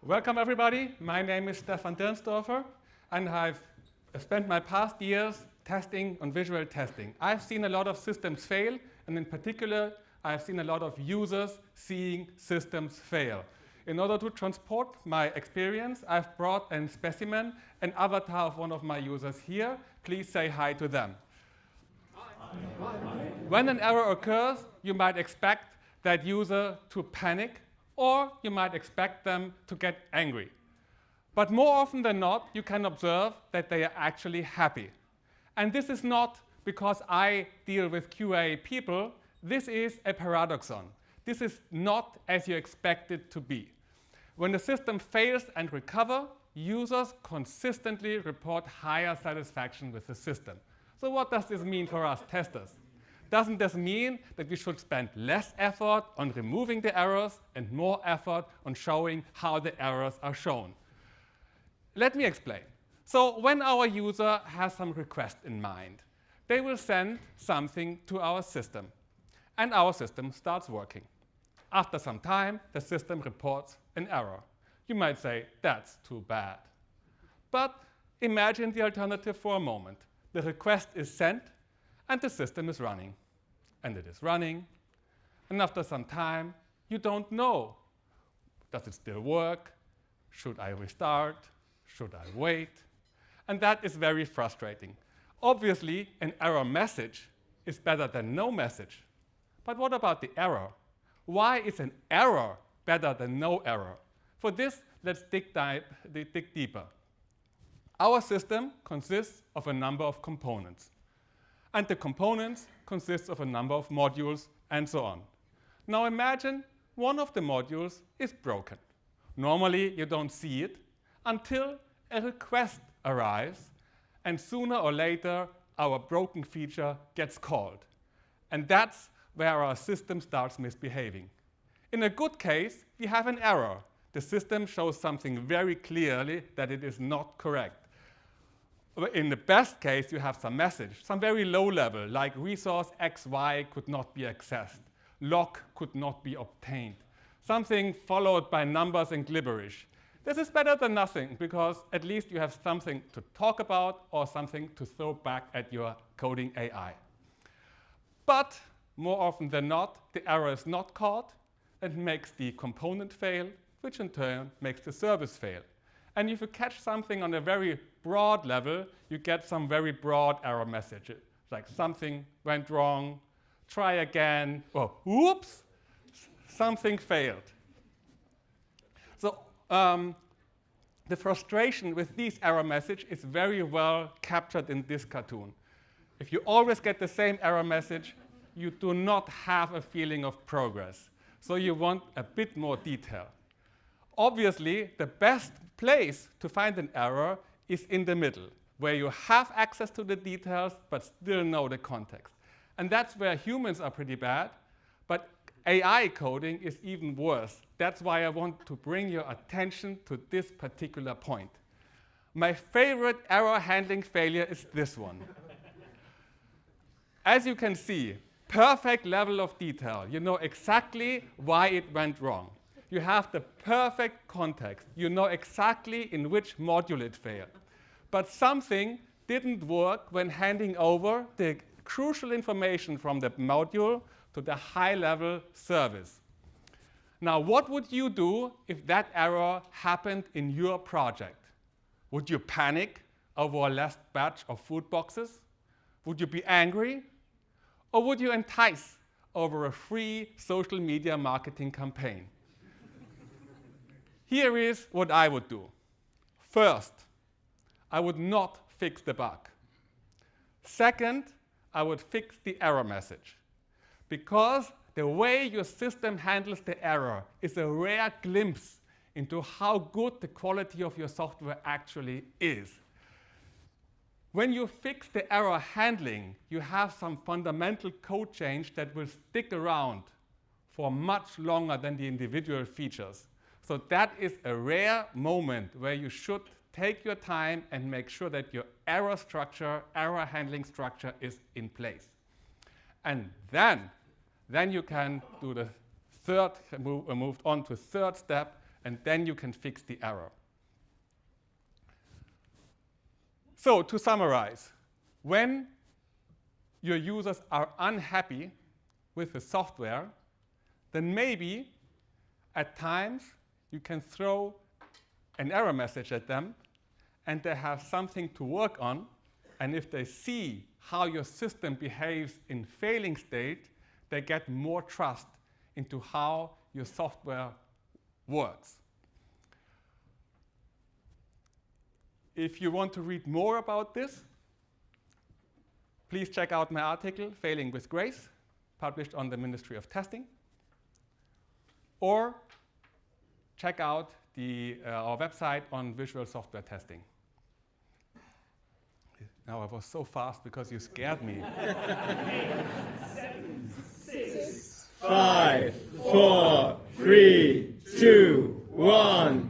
Welcome everybody. My name is Stefan Dirnsdorfer, and I've spent my past years testing on visual testing. I've seen a lot of systems fail, and in particular, I've seen a lot of users seeing systems fail. In order to transport my experience, I've brought a specimen, an avatar of one of my users here. Please say hi to them. Hi. When an error occurs, you might expect that user to panic, or you might expect them to get angry. But more often than not, you can observe that they are actually happy. And this is not because I deal with QA people. This is a paradoxon. This is not as you expect it to be. When the system fails and recovers, users consistently report higher satisfaction with the system. So what does this mean for us testers? Doesn't this mean that we should spend less effort on removing the errors and more effort on showing how the errors are shown? Let me explain. So when our user has some request in mind, they will send something to our system, and our system starts working. After some time, the system reports an error. You might say, that's too bad. But imagine the alternative for a moment. The request is sent, and the system is running. And it is running. And after some time, you don't know. Does it still work? Should I restart? Should I wait? And that is very frustrating. Obviously, an error message is better than no message. But what about the error? Why is an error better than no error? For this, let's dig deeper. Our system consists of a number of components. And the components consist of a number of modules and so on. Now imagine one of the modules is broken. Normally, you don't see it until a request arrives, and sooner or later, our broken feature gets called. And that's where our system starts misbehaving. In a good case, we have an error. The system shows something very clearly that it is not correct. In the best case, you have some message, some very low level, like resource XY could not be accessed, lock could not be obtained, something followed by numbers and gibberish. This is better than nothing, because at least you have something to talk about or something to throw back at your coding AI. But more often than not, the error is not caught and makes the component fail, which in turn makes the service fail. And if you catch something on a very broad level, you get some very broad error messages, like something went wrong, try again, or whoops, something failed. So the frustration with these error messages is very well captured in this cartoon. If you always get the same error message, you do not have a feeling of progress. So you want a bit more detail. Obviously, the best place to find an error is in the middle, where you have access to the details but still know the context. And that's where humans are pretty bad, but AI coding is even worse. That's why I want to bring your attention to this particular point. My favorite error handling failure is this one. As you can see, perfect level of detail. You know exactly why it went wrong. You have the perfect context. You know exactly in which module it failed. But something didn't work when handing over the crucial information from the module to the high-level service. Now, what would you do if that error happened in your project? Would you panic over a last batch of food boxes? Would you be angry? Or would you entice over a free social media marketing campaign? Here is what I would do. First, I would not fix the bug. Second, I would fix the error message. Because the way your system handles the error is a rare glimpse into how good the quality of your software actually is. When you fix the error handling, you have some fundamental code change that will stick around for much longer than the individual features. So that is a rare moment where you should take your time and make sure that your error structure, error handling structure is in place. And then you can do the moved on to third step, and then you can fix the error. So to summarize, when your users are unhappy with the software, then maybe at times you can throw an error message at them and they have something to work on, and if they see how your system behaves in failing state, they get more trust into how your software works. If you want to read more about this, please check out my article, Failing with Grace, published on the Ministry of Testing. Or check out our website on visual software testing. Now I was so fast because you scared me. 8, 7, 6, 5, 4, 3, 2, 1.